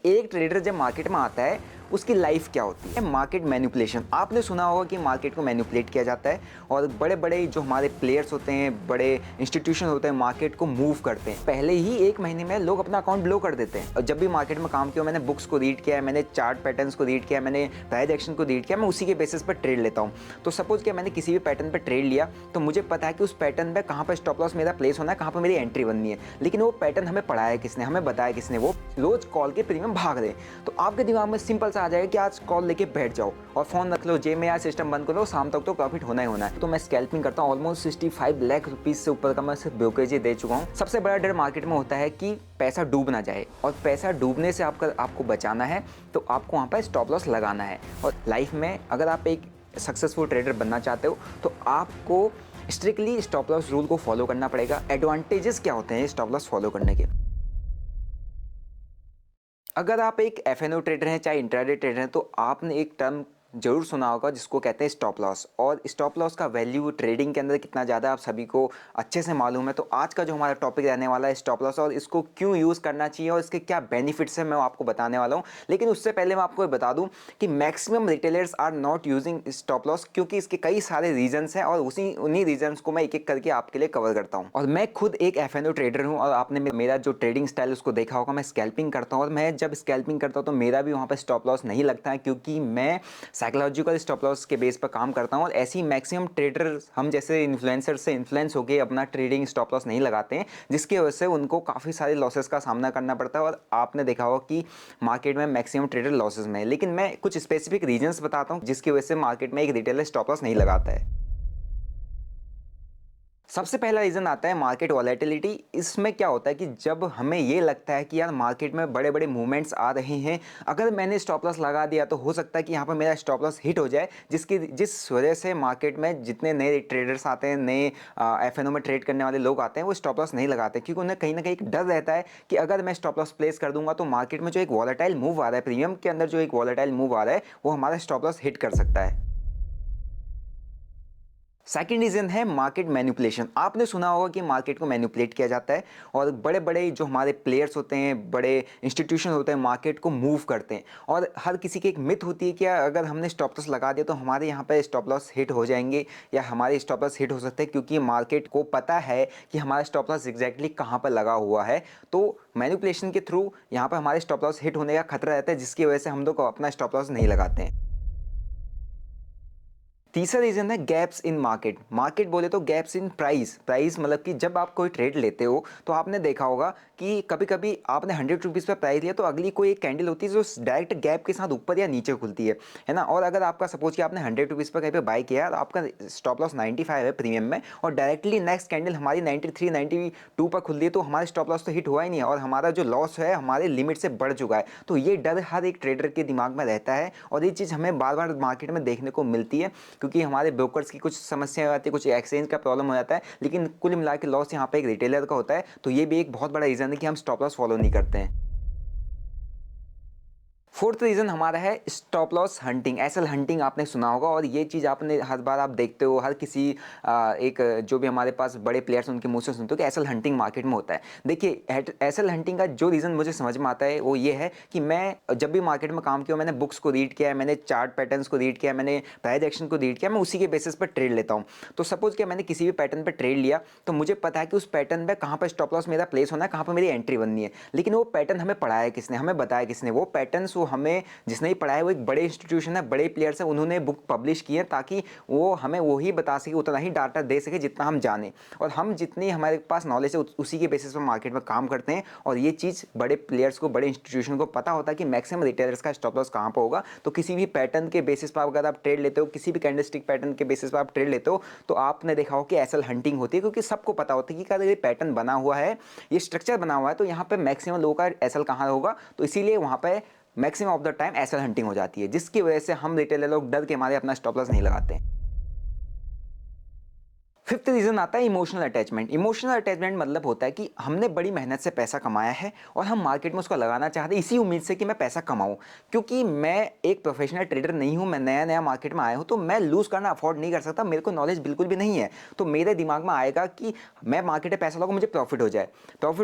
एक ट्रेडर जब मार्केट में आता है उसकी लाइफ क्या होती है? Market manipulation. आपने सुना होगा कि मार्केट को मैनिपुलेट किया जाता है और बड़े बड़े जो हमारे प्लेयर्स होते हैं, बड़े इंस्टीट्यूशन होते हैं, मार्केट को मूव करते हैं। पहले ही एक महीने में लोग अपना अकाउंट ब्लॉक कर देते हैं। और जब भी मार्केट में काम किया, मैंने बुक्स को रीड किया है, मैंने चार्ट पैटर्न्स को रीड किया, मैंने प्राइस एक्शन को रीड किया, मैं उसी के बेसिस पर ट्रेड लेता हूँ। तो सपोज कि मैंने किसी भी पैटर्न पर ट्रेड लिया तो मुझे पता है कि उस पैटर्न पर कहाँ पर स्टॉप लॉस मेरा प्लेस होना है, कहाँ पर मेरी एंट्री बननी है। लेकिन वो पैटर्न हमें पढ़ाया किसने, हमें बताया किसने? वो रोज कॉल के प्रीमियम भाग रहे। तो आपके दिमाग में सिंपल सा आ जाएगा कि आज कॉल लेके बैठ जाओ और फोन रख लो जेब में, यार सिस्टम बंद कर लो, शाम तक तो प्रॉफिट होना ही होना है। तो मैं स्कैल्पिंग करता हूँ। ऑलमोस्ट 65 लाख रुपीज से ऊपर का मैं सिर्फ ब्रोकरेज दे चुका हूँ। सबसे बड़ा डर मार्केट में होता है कि पैसा डूब ना जाए, और पैसा डूबने से आपको बचाना है तो आपको वहाँ पर स्टॉप लॉस लगाना है। और लाइफ में अगर आप एक सक्सेसफुल ट्रेडर बनना चाहते हो तो आपको स्ट्रिक्टली स्टॉप लॉस रूल को फॉलो करना पड़ेगा। एडवांटेजेस क्या होते हैं स्टॉप लॉस फॉलो करने के? अगर आप एक एफएनओ ट्रेडर हैं, चाहे इंट्राडे ट्रेडर हैं, तो आपने एक टर्म जरूर सुना होगा जिसको कहते हैं स्टॉप लॉस। और स्टॉप लॉस का वैल्यू ट्रेडिंग के अंदर कितना ज़्यादा आप सभी को अच्छे से मालूम है। तो आज का जो हमारा टॉपिक रहने वाला है स्टॉप लॉस, और इसको क्यों यूज़ करना चाहिए और इसके क्या बेनिफिट्स हैं, मैं आपको बताने वाला हूँ। लेकिन उससे पहले मैं आपको बता दूँ कि maximum retailers are not using stop loss, क्योंकि इसके कई सारे रीजंस हैं और उन्हीं रीजंस को मैं एक एक करके आपके लिए कवर करता हूँ। और मैं खुद एक एफएनओ ट्रेडर हूँ और आपने मेरा जो ट्रेडिंग स्टाइल उसको देखा होगा। मैं स्कैल्पिंग करता हूँ और मैं जब स्कैल्पिंग करता हूँ तो मेरा भी वहाँ पर स्टॉप लॉस नहीं लगता है, क्योंकि मैं साइकोलॉजिकल स्टॉप लॉस के बेस पर काम करता हूँ। और ऐसी मैक्सिमम ट्रेडर हम जैसे इन्फ्लुएंसर से इन्फ्लुएंस होकर अपना ट्रेडिंग स्टॉप लॉस नहीं लगाते हैं, जिसकी वजह से उनको काफ़ी सारे लॉसेस का सामना करना पड़ता है। और आपने देखा होगा कि मार्केट में मैक्सिमम ट्रेडर लॉसेस में है। लेकिन मैं कुछ स्पेसिफिक रीजंस बताता हूँ जिसकी वजह से मार्केट में एक रिटेलर स्टॉप लॉस नहीं लगाता है। सबसे पहला रीज़न आता है मार्केट वॉलेटिलिटी। इसमें क्या होता है कि जब हमें ये लगता है कि यार मार्केट में बड़े बड़े मूवमेंट्स आ रहे हैं, अगर मैंने स्टॉप लॉस लगा दिया तो हो सकता है कि यहाँ पर मेरा स्टॉप लॉस हिट हो जाए, जिस वजह से मार्केट में जितने नए ट्रेडर्स आते हैं, नए एफएनओ में ट्रेड करने वाले लोग आते हैं, वो स्टॉप लॉस नहीं लगाते, क्योंकि उन्हें कहीं ना कहीं एक डर रहता है कि अगर मैं स्टॉप लॉस प्लेस कर दूंगा तो मार्केट में जो एक वॉलेटाइल मूव आ रहा है, प्रीमियम के अंदर जो एक वॉलेटाइल मूव आ रहा है, वो हमारा स्टॉप लॉस हिट कर सकता है। सेकेंड रीजन है मार्केट मैनिपुलेशन। आपने सुना होगा कि मार्केट को मैनिपुलेट किया जाता है और बड़े बड़े जो हमारे प्लेयर्स होते हैं, बड़े इंस्टीट्यूशन होते हैं, मार्केट को मूव करते हैं। और हर किसी की एक मिथ होती है कि अगर हमने स्टॉप लॉस लगा दिया तो हमारे यहाँ पे स्टॉप लॉस हिट हो जाएंगे या हमारे स्टॉप लॉस हिट हो सकते हैं, क्योंकि मार्केट को पता है कि हमारा स्टॉप लॉस एग्जैक्टली कहाँ पर लगा हुआ है। तो मैनिपुलेशन के थ्रू यहाँ पर हमारे स्टॉप लॉस हिट होने का खतरा रहता है, जिसकी वजह से हम लोग अपना स्टॉप लॉस नहीं लगाते हैं। तीसरा रीजन है गैप्स इन मार्केट। मार्केट बोले तो गैप्स इन प्राइस मतलब कि जब आप कोई ट्रेड लेते हो तो आपने देखा होगा कि कभी कभी आपने 100 रुपीज़ पर प्राइस लिया तो अगली कोई एक कैंडल होती है जो डायरेक्ट गैप के साथ ऊपर या नीचे खुलती है ना। और अगर आपका सपोज कि आपने 100 रुपीज़ पर कहीं पे बाय किया और आपका स्टॉप लॉस 95 है प्रीमियम में, और डायरेक्टली नेक्स्ट कैंडल हमारी 93 92 पर खुल रही है, तो हमारा स्टॉप लॉस तो हिट हुआ ही नहीं है और हमारा जो लॉस है हमारे लिमिट से बढ़ चुका है। तो ये डर हर एक ट्रेडर के दिमाग में रहता है और ये चीज़ हमें बार बार मार्केट में देखने को मिलती है, क्योंकि हमारे ब्रोकर्स की कुछ समस्या आती है, कुछ एक्सचेंज का प्रॉब्लम हो जाता है। लेकिन कुल मिला के लॉस यहाँ पे एक रिटेलर का होता है। तो ये भी एक बहुत बड़ा रीज़न है कि हम स्टॉप लॉस फॉलो नहीं करते हैं। फोर्थ रीजन हमारा है stop loss hunting. SL hunting आपने सुना होगा और ये चीज़ आपने हर बार आप देखते हो, हर किसी एक जो भी हमारे पास बड़े प्लेयर्स उनके मुंह से सुनते हो कि एसएल हंटिंग मार्केट में होता है। देखिए, एसएल हंटिंग का जो रीज़न मुझे समझ में आता है वो ये है कि मैं जब भी मार्केट में काम किया, मैंने बुक्स को रीड किया है, मैंने चार्ट पैटर्न्स को रीड किया, मैंने प्राइस एक्शन को रीड किया, मैं उसी के बेसिस पर ट्रेड लेता हूँ। तो सपोज कि मैंने किसी भी पैटर्न पर ट्रेड लिया तो मुझे पता है कि उस पैटर्न पर कहाँ पर स्टॉप लॉस मेरा प्लेस होना है, कहाँ पर मेरी एंट्री बननी है। लेकिन वो पैटर्न हमें पढ़ाया किसने, हमें बताया किसने? वो पैटर्न्स वो हमें जिसने ही पढ़ा है वो एक बड़े इंस्टीट्यूशन है, बड़े प्लेयर्स है, उन्होंने बुक पब्लिश की है ताकि वो हमें वही बता सके, उतना ही डाटा दे सके जितना हम जाने। और हम जितनी हमारे पास नॉलेज है उसी के बेसिस पर मार्केट में काम करते हैं। और ये चीज़ बड़े प्लेयर्स को, बड़े इंस्टीट्यूशन को पता होता है कि मैक्सिमम रिटेलर्स का स्टॉप लॉस कहाँ पर होगा। तो किसी भी पैटर्न के बेसिस पर अगर आप ट्रेड लेते हो, किसी भी कैंडलस्टिक पैटर्न के बेसिस पर आप ट्रेड लेते हो, तो आपने देखा हो कि एसएल हंटिंग होती है, क्योंकि सबको पता होता है कि अगर ये पैटर्न बना हुआ है, ये स्ट्रक्चर बना हुआ है, तो यहाँ पे मैक्सिमम लोगों का एसएल कहाँ होगा। तो इसीलिए वहाँ पे maximum of the time SL hunting हो जाती है, जिसकी वजह से हम रिटेलर लोग डर के मारे अपना स्टॉप लॉस नहीं लगाते। फिफ्थ रीजन आता है इमोशनल अटैचमेंट। इमोशनल अटैचमेंट मतलब होता है कि हमने बड़ी मेहनत से पैसा कमाया है और हम मार्केट में उसको लगाना चाहते हैं इसी उम्मीद से कि मैं पैसा कमाऊं। क्योंकि मैं एक प्रोफेशनल ट्रेडर नहीं हूं, मैं नया नया मार्केट में आया हूं, तो मैं लूज करना अफोर्ड नहीं कर सकता, मेरे को नॉलेज बिल्कुल भी नहीं है। तो मेरे दिमाग में आएगा कि मैं मार्केट में पैसा लगाऊं, मुझे प्रॉफिट हो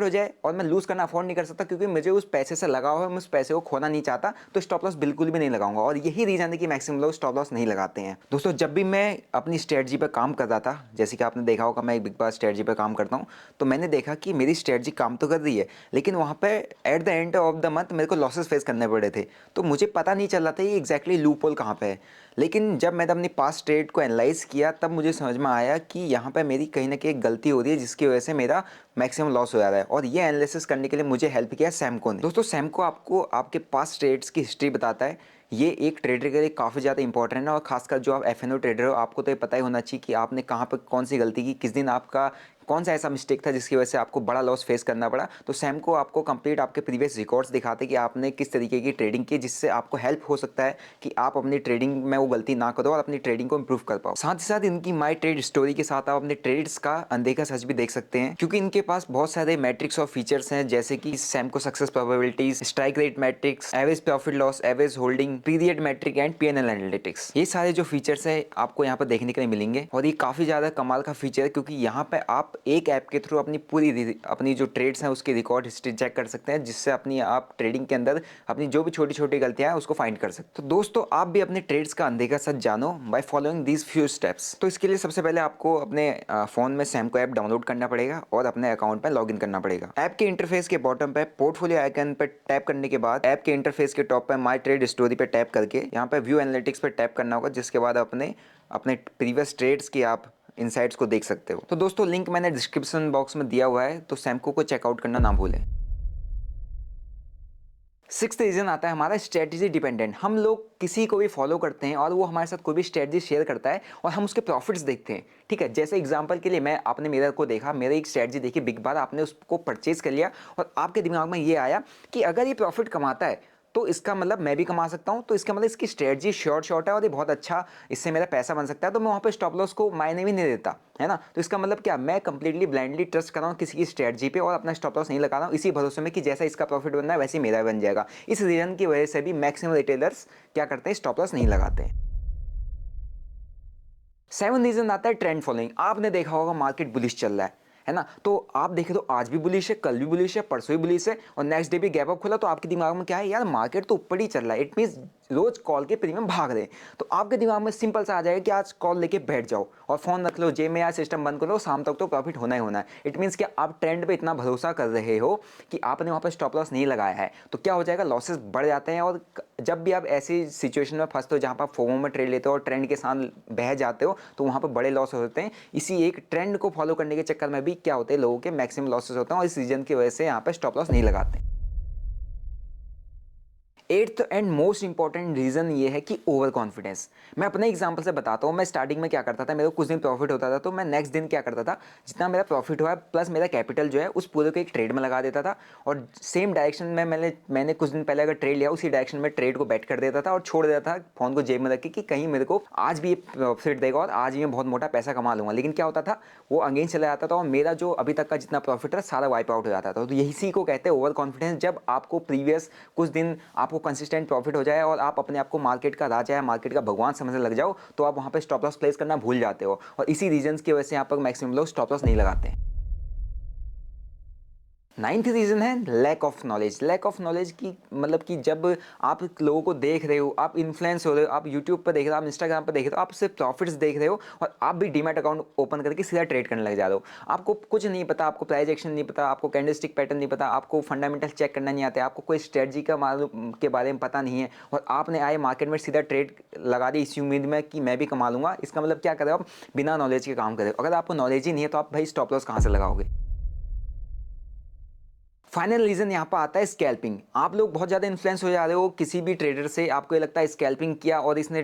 जाए और मैं लूज करना अफोर्ड नहीं कर सकता, क्योंकि मुझे उस पैसे से लगा हुआ है, मैं उस पैसे को खोना नहीं चाहता, तो स्टॉप लॉस बिल्कुल भी नहीं लगाऊंगा। और यही रीजन है कि मैक्सिमम लोग स्टॉप लॉस नहीं लगाते हैं। दोस्तों, जब भी मैं अपनी स्ट्रेटजी पर काम कर रहा था, जैसे कि आपने देखा होगा मैं एक बिग बार स्ट्रेटजी पर काम करता हूँ, तो मैंने देखा कि मेरी स्ट्रेटजी काम तो कर रही है, लेकिन वहाँ पे at the end of the month मेरे को लॉसेस फेस करने पड़े थे। तो मुझे पता नहीं चल रहा था ये एग्जैक्टली लूप होल कहाँ पे है। लेकिन जब मैंने अपनी पास्ट ट्रेड को एनालाइज किया, तब मुझे समझ में आया कि यहाँ पे मेरी कहीं ना कहीं गलती हो रही है, जिसकी वजह से मेरा मैक्सिमम लॉस हो जा रहा है। और ये एनालिसिस करने के लिए मुझे हेल्प किया सैमको ने। दोस्तों, सैमको आपको आपके पास्ट ट्रेड्स की हिस्ट्री बताता है। ये एक ट्रेडर के लिए काफ़ी ज़्यादा इंपॉर्टेंट है, और खासकर जो आप एफ ट्रेडर हो, आपको तो ये पता ही होना चाहिए कि आपने कहाँ पर कौन सी गलती की, किस दिन आपका कौन सा ऐसा मिस्टेक था जिसकी वजह से आपको बड़ा लॉस फेस करना पड़ा। तो सैमको आपको कंप्लीट आपके प्रीवियस रिकॉर्ड्स दिखाते कि आपने किस तरीके की ट्रेडिंग की, जिससे आपको हेल्प हो सकता है कि आप अपनी ट्रेडिंग में वो गलती ना करो और अपनी ट्रेडिंग को इंप्रूव कर पाओ। साथ ही साथ इनकी माई ट्रेड स्टोरी के साथ आप अपने ट्रेड्स का अनदेखा सच भी देख सकते हैं, क्योंकि इनके पास बहुत सारे मैट्रिक्स और फीचर्स हैं, जैसे कि Samco success probabilities, strike rate matrix, average profit loss, average holding period matrix and PNL analytics. ये सारे जो फीचर्स है आपको यहाँ पर देखने के लिए मिलेंगे, और ये काफी ज्यादा कमाल का फीचर है, क्योंकि यहाँ पे आप एक ऐप के थ्रू अपनी जो ट्रेड्स हैं उसकी रिकॉर्ड हिस्ट्री चेक कर सकते हैं, जिससे अपनी आप ट्रेडिंग के अंदर अपनी जो भी छोटी छोटी गलतियां हैं उसको फाइंड कर सकते हैं। तो दोस्तों, आप भी अपने ट्रेड्स का अनदेखा सच जानो by following these few steps. तो इसके लिए सबसे पहले आपको अपने फोन में सैमको ऐप डाउनलोड करना पड़ेगा और अपने अकाउंट पर लॉग इन करना पड़ेगा। ऐप के इंटरफेस के बॉटम पे पोर्टफोलियो आइकन पर टैप करने के बाद ऐप के इंटरफेस के टॉप पे माई ट्रेड स्टोरी पे टैप करके यहाँ पे व्यू एनालिटिक्स पे टैप करना होगा, जिसके बाद अपने अपने प्रीवियस ट्रेड्स की आप इनसाइट्स को देख सकते हो। तो दोस्तों, लिंक मैंने डिस्क्रिप्शन बॉक्स में दिया हुआ है, तो सैमको को चेकआउट करना ना भूलें। सिक्स्थ रीजन आता है हमारा स्ट्रेटजी डिपेंडेंट। हम लोग किसी को भी फॉलो करते हैं और वो हमारे साथ कोई भी स्ट्रेटजी शेयर करता है और हम उसके प्रॉफिट्स देखते हैं। ठीक है, जैसे एग्जांपल के लिए मैं आपने मेरे को देखा, मेरे एक स्ट्रेटजी देखी बिग बार, आपने उसको परचेज कर लिया और आपके दिमाग में ये आया कि अगर ये प्रॉफिट कमाता है तो इसका मतलब मैं भी कमा सकता हूं, तो इसका मतलब इसकी स्ट्रेटजी शॉर्ट है और ये बहुत अच्छा, इससे मेरा पैसा बन सकता है। तो मैं वहां पे स्टॉप लॉस को मायने भी नहीं देता, है ना। तो इसका मतलब क्या, मैं कंप्लीटली ब्लाइंडली ट्रस्ट कर रहा हूँ किसी की स्ट्रेटजी पे और अपना स्टॉप लॉस नहीं लगा रहा हूँ, इसी भरोसे में कि जैसा इसका प्रॉफिट बनना है वैसे ही मेरा बन जाएगा। इस रीजन की वजह से भी मैक्सिमम रिटेलर्स क्या करते हैं, स्टॉप लॉस नहीं लगाते हैं। सेवन रीजन आता है ट्रेंड फॉलोइंग। आपने देखा होगा मार्केट बुलिश चल रहा है ना, तो आप देखे तो आज भी बुलिश है, कल भी बुलिश है, परसों भी बुलिश है, और नेक्स्ट डे भी गैप अप खुला, तो आपके दिमाग में क्या है, यार मार्केट तो ऊपर ही चल रहा है, इट मींस रोज कॉल के प्रीमियम भाग रहे हैं। तो आपके दिमाग में सिंपल सा आ जाएगा कि आज कॉल लेके बैठ जाओ और फोन रख लो जेब में, या सिस्टम बंद कर लो, शाम तक तो प्रॉफिट होना ही होना है। इट मींस कि आप ट्रेंड पे इतना भरोसा कर रहे हो कि आपने वहां पर स्टॉप लॉस नहीं लगाया है, तो क्या हो जाएगा, लॉसेस बढ़ जाते हैं। और जब भी आप ऐसी सिचुएशन में फंसते हो जहां पर आप फोमो में ट्रेड लेते हो और ट्रेंड के साथ बह जाते हो, तो वहां पर बड़े लॉस होते हैं। इसी एक ट्रेंड को फॉलो करने के चक्कर में भी क्या होते हैं, लोगों के मैक्सिमम लॉसेस होते हैं, और इस रीजन की वजह से यहाँ पे स्टॉप लॉस नहीं लगाते। Eighth and most important reason ये है कि ओवर कॉन्फिडेंस। मैं अपने एग्जांपल से बताता हूँ। मैं स्टार्टिंग में क्या करता था, मेरे को कुछ दिन प्रॉफिट होता था, तो मैं नेक्स्ट दिन क्या करता था, जितना मेरा प्रॉफिट हुआ प्लस मेरा कैपिटल जो है उस पूरे को एक ट्रेड में लगा देता था, और सेम डायरेक्शन में मैंने कुछ दिन पहले अगर ट्रेड लिया उसी डायरेक्शन में ट्रेड को बैट कर देता था और छोड़ देता था फोन को जेब में रख के कि कहीं मेरे को आज भी ये प्रॉफिट देगा और आज भी मैं बहुत मोटा पैसा कमा लूंगा। लेकिन क्या होता था, वो अगेंस्ट चला जाता था और मेरा जो अभी तक का जितना प्रॉफिट है सारा वाइप आउट हो जाता था। तो यही को कहते हैं ओवर कॉन्फिडेंस। जब आपको प्रीवियस कुछ दिन आपको कंसिस्टेंट प्रॉफिट हो जाए और आप अपने आप को मार्केट का राजा या मार्केट का भगवान समझने लग जाओ, तो आप वहां पे स्टॉप लॉस प्लेस करना भूल जाते हो, और इसी रीजंस की वजह से यहाँ पर मैक्सिमम लोग स्टॉप लॉस नहीं लगाते हैं। नाइन्थ रीजन है lack of knowledge. Lack of knowledge की मतलब कि जब आप लोगों को देख रहे हो, आप इन्फ्लुएंस हो रहे हो, आप यूट्यूब पर देख रहे हो, आप इंस्टाग्राम पर देख रहे हो, आप सिर्फ प्रॉफिट्स देख रहे हो और आप भी डीमैट अकाउंट ओपन करके सीधा ट्रेड करने लग जा रहे हो। आपको कुछ नहीं पता, आपको प्राइस एक्शन नहीं पता, आपको कैंडलस्टिक पैटर्न नहीं पता, आपको फंडामेंटल चेक करना नहीं आता, आपको कोई स्ट्रेटजी का मालूम के बारे में पता नहीं है, और आपने आए मार्केट में सीधा ट्रेड लगा दी इसी उम्मीद में कि मैं भी कमा लूंगा। इसका मतलब क्या कर रहे हो, आप बिना नॉलेज के काम कर रहे हो। अगर आपको नॉलेज ही नहीं है तो आप भाई स्टॉप लॉस कहाँ से लगाओगे। फाइनल रीजन यहाँ पर आता है स्कैल्पिंग। आप लोग बहुत ज़्यादा इन्फ्लुएंस हो जा रहे हो किसी भी ट्रेडर से, आपको ये लगता है स्कैल्पिंग किया और इसने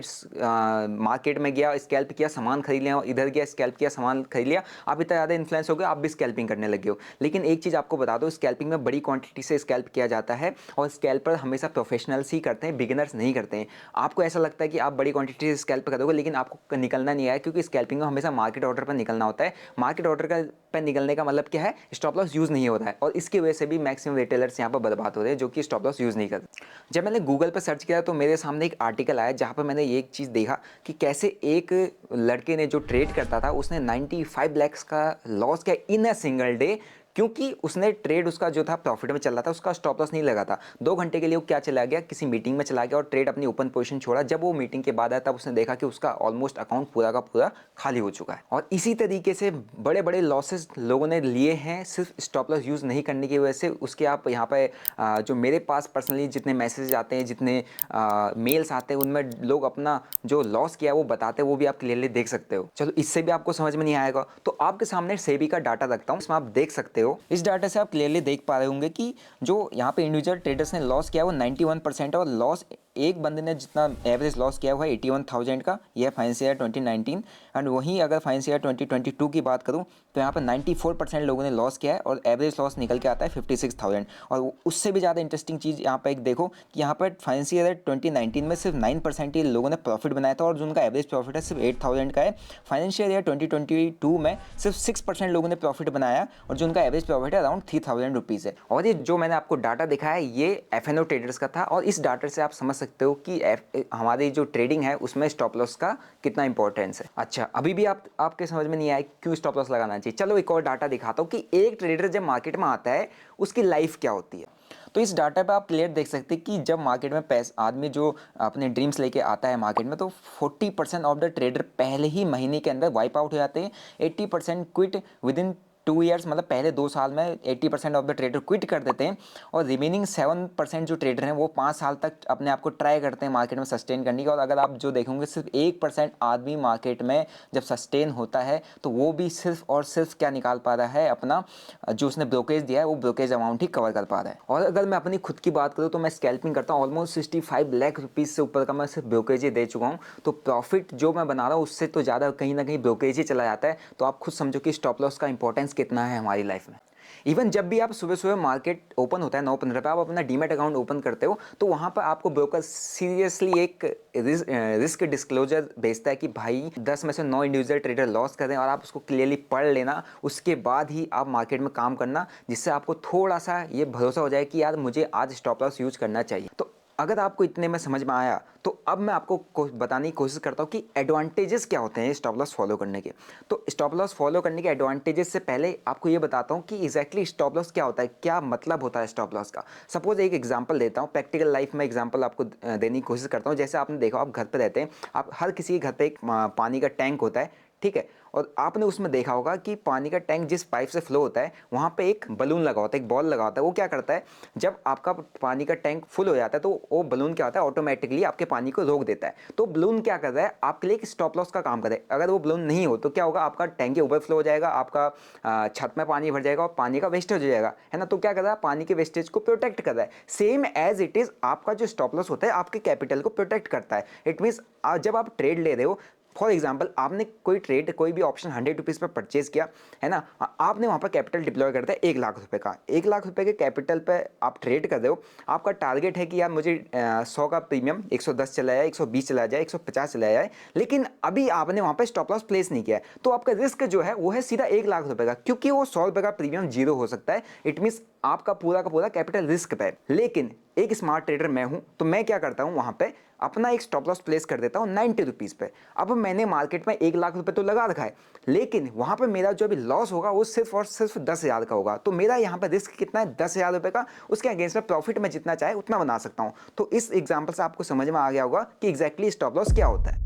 मार्केट में गया स्कैल्प किया सामान खरीद लिया, और इधर गया स्कैल्प किया सामान खरीद लिया, आप इतना ज़्यादा इन्फ्लुएंस हो गए आप भी स्कैल्पिंग करने लगे हो। लेकिन एक चीज़ आपको बता दो, स्कैल्पिंग में बड़ी क्वांटिटी से स्कैल्प किया जाता है और स्कैल्पर हमेशा प्रोफेशनल्स ही करते हैं, बिगिनर्स नहीं करते हैं। आपको ऐसा लगता है कि आप बड़ी क्वांटिटी से स्कैल्प करोगे लेकिन आपको निकलना नहीं आया, क्योंकि स्कैल्पिंग में हमेशा मार्केट ऑर्डर पर निकलना होता है। मार्केट ऑर्डर का पर निकलने का मतलब क्या है, स्टॉप लॉस यूज़ नहीं होता है, और इसकी वजह से भी मैक्सिमम रिटेलर्स यहाँ पर बर्बाद हो रहे हैं जो कि स्टॉप लॉस यूज़ नहीं करते। जब मैंने गूगल पर सर्च किया तो मेरे सामने एक आर्टिकल आया जहाँ पर मैंने एक चीज़ देखा कि कैसे एक लड़के ने जो ट्रेड करता था उसने 95 लाख का लॉस किया इन अ सिंगल डे, क्योंकि उसने ट्रेड उसका जो था प्रॉफिट में चल रहा था, उसका स्टॉप लॉस नहीं लगा था। 2 घंटे के लिए वो क्या चला गया, किसी मीटिंग में चला गया और ट्रेड अपनी ओपन पोजीशन छोड़ा। जब वो मीटिंग के बाद आया तब उसने देखा कि उसका ऑलमोस्ट अकाउंट पूरा का पूरा खाली हो चुका है। और इसी तरीके से बड़े बड़े लॉसेस लोगों ने लिए हैं सिर्फ स्टॉप लॉस यूज़ नहीं करने की वजह से। उसके आप यहाँ पे जो मेरे पास पर्सनली जितने मैसेज आते हैं, जितने मेल्स आते हैं, उनमें लोग अपना जो लॉस किया है वो बताते हैं, वो भी आप क्लियरली देख सकते हो। चलो इससे भी आपको समझ में नहीं आएगा तो आपके सामने सेबी का डाटा रखता हूँ, इसमें आप देख सकते हो। इस डाटा से आप क्लियरली देख पा रहे होंगे कि जो यहाँ पे इंडिविजुअल ट्रेडर्स ने लॉस किया वो 91% है, और लॉस एक बंदे ने जितना एवरेज लॉस किया हुआ है 81,000 का, यह फाइनेंशियल ईयर 2019। एंड वहीं अगर फाइनेंशियल ईयर 2022 की बात करूँ तो यहाँ पर 94% लोगों ने लॉस किया है और एवरेज लॉस निकल के आता है 56,000। और उससे भी ज़्यादा इंटरेस्टिंग चीज़ यहाँ पर एक देखो कि यहाँ पर फाइनेंशियल ईयर 2019 में सिर्फ 9% ही लोगों ने प्रॉफिट बनाया था, और जो उनका एवरेज प्रॉफिट है सिर्फ 8,000 का है। फाइनेंशियल ईयर 2022 में सिर्फ 6% लोगों ने प्रॉफिट बनाया और जो उनका एवरेज प्रॉफिट है अराउंड 3,000 रुपीज़ है। और ये जो मैंने आपको डाटा दिखाया है ये एफएनओ ट्रेडर्स का था, और इस डाटा से आप समझ सकते हो कि हमारी जो ट्रेडिंग है उसमें स्टॉप लॉस का कितना इंपॉर्टेंस है। अच्छा, अभी भी आपके समझ में नहीं आया क्यों स्टॉप लॉस लगाना चाहिए। चलो एक और डाटा दिखाता हूँ कि एक ट्रेडर जब मार्केट में आता है उसकी लाइफ क्या होती है। तो इस डाटा पे आप क्लियर देख सकते हैं कि जब मार्केट में पैसा आदमी जो अपने ड्रीम्स लेके आता है मार्केट में, तो 40% ऑफ द ट्रेडर पहले ही महीने के अंदर वाइप आउट हो जाते हैं। 80% क्विट विद इन 2 ईयर्स, मतलब पहले 2 साल में 80% ऑफ द ट्रेडर क्विट कर देते हैं, और रिमेनिंग 7% जो ट्रेडर हैं वो 5 साल तक अपने आप को ट्राई करते हैं मार्केट में सस्टेन करने की। और अगर आप जो देखोगे सिर्फ 1% आदमी मार्केट में जब सस्टेन होता है तो वो भी सिर्फ और सिर्फ क्या निकाल पा रहा है, अपना जो उसने ब्रोकेज दिया है वो ब्रोकेज अमाउंट ही कवर कर पा रहा है। और अगर मैं अपनी खुद की बात करूँ तो मैं स्कैल्पिंग करता हूँ, ऑलमोस्ट 65 लाख रुपीज़ से ऊपर का मैं सिर्फ ब्रोकेज ही दे चुका हूँ। तो प्रॉफिट जो मैं बना रहा हूँ उससे तो ज़्यादा कहीं ना कहीं ब्रोकेज ही चला जाता है। तो आप खुद समझो कि स्टॉप लॉस का इंपॉर्टेंस कितना है हमारी लाइफ में। इवन जब भी आप सुबह सुबह मार्केट ओपन होता है 9:15 पे, आप अपना डीमैट अकाउंट ओपन करते हो तो वहाँ पर आपको ब्रोकर सीरियसली एक रिस्क डिस्क्लोजर भेजता है कि भाई 10 में से 9 इंडिविजुअल ट्रेडर लॉस कर रहे हैं, और आप उसको क्लियरली पढ़ लेना, उसके बाद ही आप मार्केट में काम करना, जिससे आपको थोड़ा सा ये भरोसा हो जाए कि यार मुझे आज स्टॉप लॉस यूज करना चाहिए। तो अगर आपको इतने में समझ में आया तो अब मैं आपको बताने की कोशिश करता हूँ कि एडवांटेजेस क्या होते हैं स्टॉप लॉस फॉलो करने के। तो स्टॉप लॉस फॉलो करने के एडवांटेजेस से पहले आपको ये बताता हूँ कि एग्जैक्टली स्टॉप लॉस क्या होता है, क्या मतलब होता है स्टॉप लॉस का। सपोज एक एग्जांपल देता हूँ, प्रैक्टिकल लाइफ में एग्जांपल आपको देने की कोशिश करता हूँ। जैसे आपने देखा, आप घर पर रहते हैं, आप हर किसी के घर पर एक पानी का टैंक होता है, ठीक है, और आपने उसमें देखा होगा कि पानी का टैंक जिस पाइप से फ्लो होता है वहाँ पे एक बलून लगा होता है, एक बॉल लगा होता है। वो क्या करता है, जब आपका पानी का टैंक फुल हो जाता है तो वो बलून क्या होता है, ऑटोमेटिकली आपके पानी को रोक देता है। तो बलून क्या कर रहा है, आपके लिए एक स्टॉप लॉस का काम कर रहा है। अगर वो बलून नहीं हो तो क्या होगा, आपका टैंक ओवरफ्लो हो जाएगा, आपका छत में पानी भर जाएगा और पानी का वेस्टेज हो जाएगा, है ना। तो क्या कर रहा है, पानी के वेस्टेज को प्रोटेक्ट कर रहा है। सेम एज इट इज़ आपका जो स्टॉप लॉस होता है आपके कैपिटल को प्रोटेक्ट करता है। इट मीन्स जब आप ट्रेड ले रहे हो, फॉर एग्जाम्पल आपने कोई ट्रेड, कोई भी ऑप्शन 100 रुपीज़ पर परचेज किया, है ना, आपने वहाँ पर कैपिटल डिप्लॉय करता है 1 लाख रुपए का। 1 लाख रुपए के कैपिटल पर आप ट्रेड कर रहे हो, आपका टारगेट है कि यार मुझे 100 का प्रीमियम 110 चला जाए, 120 चला जाए, 150 चला जाए, लेकिन अभी आपने वहाँ पर स्टॉप लॉस प्लेस नहीं किया है, तो आपका रिस्क जो है वो है सीधा 1 लाख रुपए का, क्योंकि वो 100 रुपये का प्रीमियम जीरो हो सकता है। इट मीन्स आपका पूरा का पूरा कैपिटल रिस्क पे है। लेकिन एक स्मार्ट ट्रेडर मैं हूं, तो मैं क्या करता हूं, वहां पे अपना एक स्टॉप लॉस प्लेस कर देता हूं 90 रुपीज़ पे। अब मैंने मार्केट में 1 लाख रुपए तो लगा रखा है, लेकिन वहां पे मेरा जो भी लॉस होगा वो सिर्फ और सिर्फ 10,000 का होगा। तो मेरा यहाँ पे रिस्क कितना है, 10,000 रुपए का। उसके अगेंस्ट में प्रॉफिट में जितना चाहे उतना बना सकता हूँ। तो इस एग्जाम्पल से आपको समझ में आ गया होगा कि एग्जैक्टली स्टॉप लॉस क्या होता है।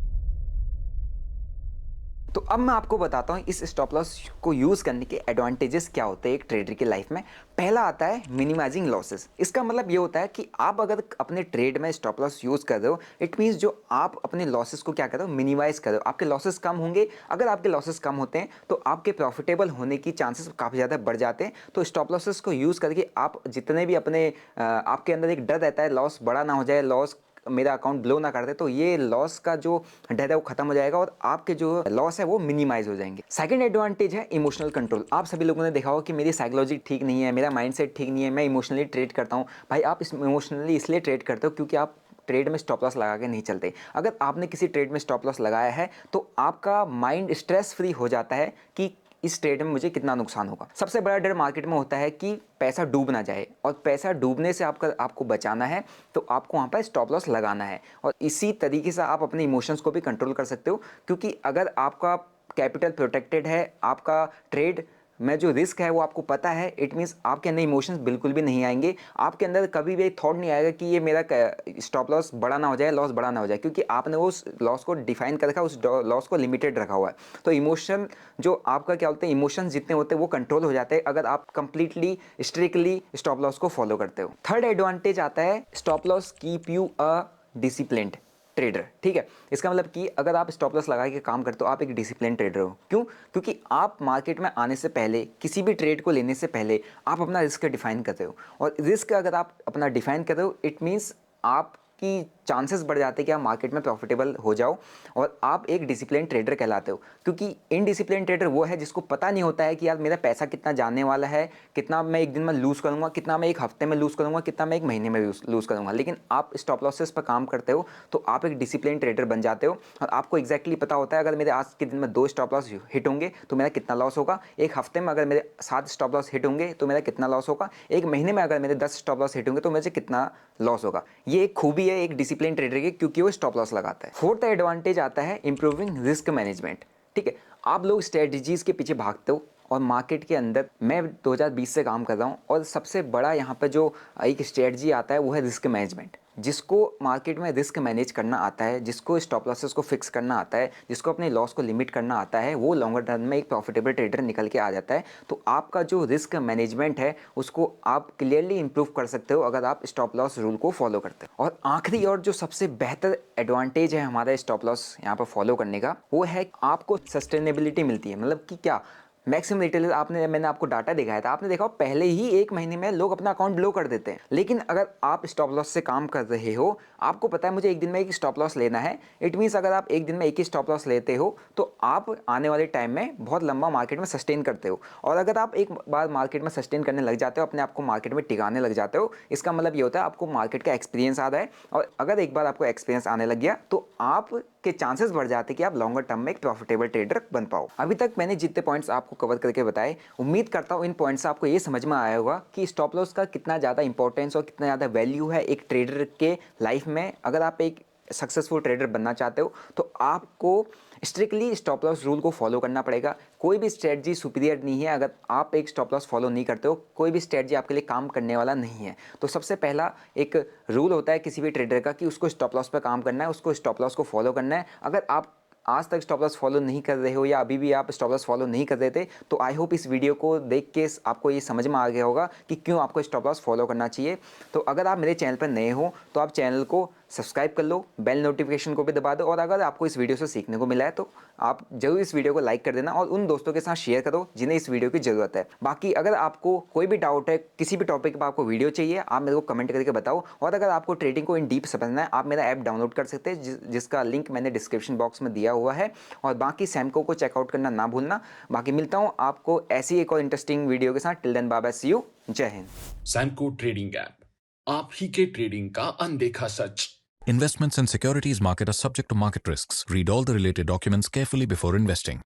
तो अब मैं आपको बताता हूँ इस स्टॉप लॉस को यूज़ करने के एडवांटेजेस क्या होते हैं एक ट्रेडर की लाइफ में। पहला आता है मिनिमाइजिंग लॉसेस। इसका मतलब ये होता है कि आप अगर अपने ट्रेड में स्टॉप लॉस यूज़ कर रहे हो, इट मीन्स जो आप अपने लॉसेस को क्या कर रहे हो, मिनिमाइज कर रहे हो। आपके लॉसेस कम होंगे। अगर आपके लॉसेस कम होते हैं तो आपके प्रॉफिटेबल होने की चांसेस काफ़ी ज़्यादा बढ़ जाते हैं। तो स्टॉप लॉसेस को यूज़ करके आप जितने भी अपने आपके अंदर एक डर रहता है लॉस बड़ा ना हो जाए, लॉस मेरा अकाउंट ब्लो ना कर दे, तो ये लॉस का जो डर है वो खत्म हो जाएगा और आपके जो लॉस है वो मिनिमाइज हो जाएंगे। सेकंड एडवांटेज है इमोशनल कंट्रोल। आप सभी लोगों ने देखा होगा कि मेरी साइकोलॉजी ठीक नहीं है, मेरा माइंडसेट ठीक नहीं है, मैं इमोशनली ट्रेड करता हूँ। भाई आप इमोशनली इसलिए ट्रेड करते हो क्योंकि आप ट्रेड में स्टॉप लॉस लगा के नहीं चलते। अगर आपने किसी ट्रेड में स्टॉप लॉस लगाया है तो आपका माइंड स्ट्रेस फ्री हो जाता है कि इस ट्रेड में मुझे कितना नुकसान होगा। सबसे बड़ा डर मार्केट में होता है कि पैसा डूब ना जाए, और पैसा डूबने से आपको बचाना है तो आपको वहाँ पर स्टॉप लॉस लगाना है। और इसी तरीके से आप अपने इमोशंस को भी कंट्रोल कर सकते हो, क्योंकि अगर आपका कैपिटल प्रोटेक्टेड है, आपका ट्रेड में जो रिस्क है वो आपको पता है, इट मीन्स आपके अंदर इमोशंस बिल्कुल भी नहीं आएंगे। आपके अंदर कभी भी एक थॉट नहीं आएगा कि ये मेरा स्टॉप लॉस बड़ा ना हो जाए, लॉस बड़ा ना हो जाए, क्योंकि आपने उस लॉस को डिफाइन कर रखा है, उस लॉस को लिमिटेड रखा हुआ है। तो इमोशन जो आपका क्या होते हैं, इमोशंस जितने होते हैं वो कंट्रोल हो जाते हैं अगर आप कंप्लीटली स्ट्रिक्टली स्टॉप लॉस को फॉलो करते हो। थर्ड एडवांटेज आता है stop loss keep you a disciplined trader. ठीक है, इसका मतलब कि अगर आप स्टॉप लॉस लगा के काम करते हो आप एक डिसिप्लिन ट्रेडर हो। क्यों? क्योंकि आप मार्केट में आने से पहले, किसी भी ट्रेड को लेने से पहले आप अपना रिस्क डिफाइन करते हो, और रिस्क अगर आप अपना डिफाइन करते हो इट मीन्स आपकी चांसेस बढ़ जाते हैं कि आप मार्केट में प्रॉफिटेबल हो जाओ, और आप एक डिसिप्लिन ट्रेडर कहलाते हो। क्योंकि इनडिसिप्लिन ट्रेडर वो है जिसको पता नहीं होता है कि यार मेरा पैसा कितना जाने वाला है, कितना मैं एक दिन में लूज़ करूंगा, कितना मैं एक हफ्ते में लूज़ करूंगा, कितना मैं एक महीने में लूज़ करूंगा। लेकिन आप स्टॉप लॉसेस पर काम करते हो तो आप एक डिसिप्लिन ट्रेडर बन जाते हो, और आपको एक्जैक्टली पता होता है अगर मेरे आज के दिन में 2 स्टॉप लॉस हिट होंगे तो मेरा कितना लॉस होगा, एक हफ्ते में अगर मेरे 7 स्टॉप लॉस हिट होंगे तो मेरा कितना लॉस होगा, एक महीने में अगर मेरे 10 स्टॉप लॉस हिट होंगे तो मुझे कितना लॉस होगा। ये एक खूबी है एक डिसिप्लिन ट्रेडर की, क्योंकि वो स्टॉप लॉस लगाता है। फोर्थ एडवांटेज आता है इंप्रूविंग रिस्क मैनेजमेंट। ठीक है, आप लोग स्ट्रेटजीज के पीछे भागते हो, और मार्केट के अंदर मैं 2020 से काम कर रहा हूँ, और सबसे बड़ा यहाँ पर जो एक स्ट्रेटजी आता है वो है रिस्क मैनेजमेंट। जिसको मार्केट में रिस्क मैनेज करना आता है, जिसको स्टॉप लॉसेस को फिक्स करना आता है, जिसको अपने लॉस को लिमिट करना आता है, वो लॉन्गर टर्म में एक प्रॉफिटेबल ट्रेडर निकल के आ जाता है। तो आपका जो रिस्क मैनेजमेंट है उसको आप क्लियरली इंप्रूव कर सकते हो अगर आप स्टॉप लॉस रूल को फॉलो करते हो। और आखिरी और जो सबसे बेहतर एडवांटेज है हमारा स्टॉप लॉस यहाँ पर फॉलो करने का, वो है आपको सस्टेनेबिलिटी मिलती है। मतलब कि क्या, मैक्सिमम रिटेलर मैंने आपको डाटा दिखाया था, आपने देखा पहले ही 1 महीने में लोग अपना अकाउंट ब्लो कर देते हैं। लेकिन अगर आप स्टॉप लॉस से काम कर रहे हो, आपको पता है मुझे एक दिन में एक स्टॉप लॉस लेना है, इट मीन्स अगर आप एक दिन में एक ही स्टॉप लॉस लेते हो तो आप आने वाले टाइम में बहुत लंबा मार्केट में सस्टेन करते हो। और अगर आप एक बार मार्केट में सस्टेन करने लग जाते हो, अपने आप को मार्केट में टिकाने लग जाते हो, इसका मतलब ये होता है आपको मार्केट का एक्सपीरियंस आ रहा है। और अगर एक बार आपको एक्सपीरियंस आने लग गया तो आप के चांसेस बढ़ जाते हैं कि आप लॉन्गर टर्म में एक प्रॉफिटेबल ट्रेडर बन पाओ। अभी तक मैंने जितने पॉइंट्स आपको कवर करके बताए, उम्मीद करता हूँ इन पॉइंट्स से आपको ये समझ में आया होगा कि स्टॉप लॉस का कितना ज़्यादा इंपॉर्टेंस और कितना ज़्यादा वैल्यू है एक ट्रेडर के लाइफ में। अगर आप एक सक्सेसफुल ट्रेडर बनना चाहते हो तो आपको स्ट्रिक्टली स्टॉप लॉस रूल को फॉलो करना पड़ेगा। कोई भी स्ट्रेटजी सुपीरियर नहीं है अगर आप एक स्टॉप लॉस फॉलो नहीं करते हो, कोई भी स्ट्रेटजी आपके लिए काम करने वाला नहीं है। तो सबसे पहला एक रूल होता है किसी भी ट्रेडर का कि उसको स्टॉप लॉस पर काम करना है, उसको स्टॉप लॉस को फॉलो करना है। अगर आप आज तक स्टॉप लॉस फॉलो नहीं कर रहे हो या अभी भी आप स्टॉप लॉस फॉलो नहीं कर रहे थे, तो आई होप इस वीडियो को देख के आपको ये समझ में आ गया होगा कि क्यों आपको स्टॉप लॉस फॉलो करना चाहिए। तो अगर आप मेरे चैनल पर नए हो तो आप चैनल को सब्सक्राइब कर लो, बेल नोटिफिकेशन को भी दबा दो, और अगर आपको इस वीडियो से सीखने को मिला है तो आप जरूर इस वीडियो को लाइक कर देना और उन दोस्तों के साथ शेयर करो जिन्हें इस वीडियो की ज़रूरत है। बाकी अगर आपको कोई भी डाउट है, किसी भी टॉपिक पर आपको वीडियो चाहिए, आप मेरे को कमेंट करके बताओ। और अगर आपको ट्रेडिंग को इन डीप समझना है, आप मेरा ऐप डाउनलोड कर सकते हैं जिसका लिंक मैंने डिस्क्रिप्शन बॉक्स में दिया हुआ है। और बाकी सैमको को चेकआउट करना ना भूलना। बाकी मिलता हूँ आपको ऐसी एक और इंटरेस्टिंग वीडियो के साथ। Till then bye bye, see you, जय हिंद। सैमको ट्रेडिंग ऐप, आप ही के ट्रेडिंग का अनदेखा सच। Investments and securities market are subject to market risks. Read all the related documents carefully before investing.